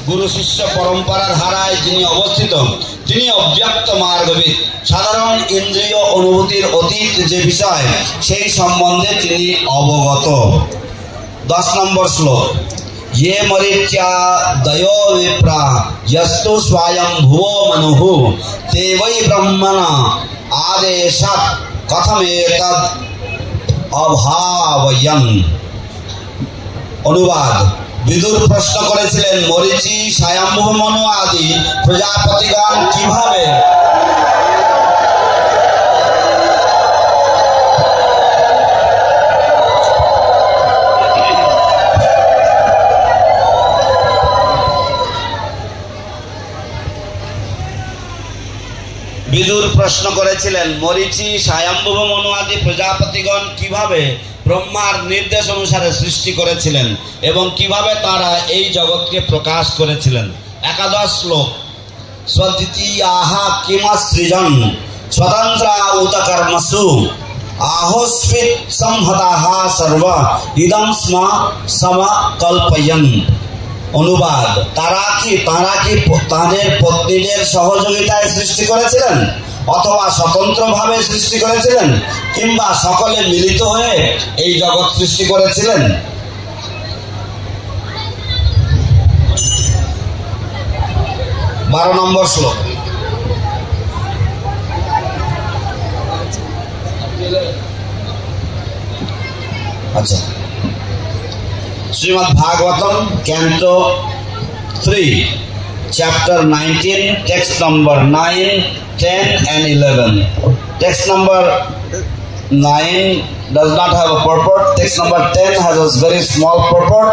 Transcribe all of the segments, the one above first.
গুরু শিষ্য পরম্পরার ধারায় যিনি অবস্থিত তিনি অব্যক্ত মার্গবিদ। সাধারণ ইন্দ্রিয় অনুভূতির অতীত যে বিষয় সেই সম্বন্ধে তিনি অবগত। 10 নম্বর শ্লোক। ये मरीच्या दयो विप्रा यस्तु स्वयं भुवो मनुः ते वै ब्रह्मणा आदेशात् कथमेतद् अभावयन्। অনুবাদ। বিদুর প্রশ্ন করেছিলেন, মরীচি, স্বয়ম্ভু মনু আদি প্রজাপতিগণ কিভাবে বিদুর প্রশ্ন করেছিলেন, মরীচি, স্বয়ম্ভু মনু আদি প্রজাপতিগণ কিভাবে ব্রহ্মার নির্দেশ অনুসারে সৃষ্টি করেছিলেন এবং কিভাবে তারা এই জগৎকে প্রকাশ করেছিলেন। 11 শ্লোক। স্বদ্বিতীয়াহা কিমসৃজন স্বতন্ত্রা উত কর্মসু আহোস্মিত সংহতাহ সর্ব ইদং স্ম সমকল্পয়ন। অনুবাদ। তারা কি তাদের পত্নীদের সহযোগিতায় সৃষ্টি করেছিলেন অথবা স্বতন্ত্রভাবে সৃষ্টি করেছিলেন কিংবা সকলে মিলিত হয়ে এই জগৎ সৃষ্টি করেছিলেন? বারো নম্বর শ্লোক। আচ্ছা, Shrimad Bhagavatam canto 3 chapter 19 text number 9, 10 and 11. Text number 9 does not have a purport. Text number 10 has a very small purport,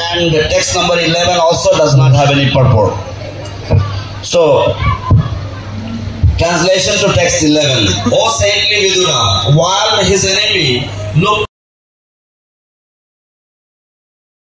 and text number 11 also does not have any purport. So, translation to text 11. O saintly Vidura, while his enemy looked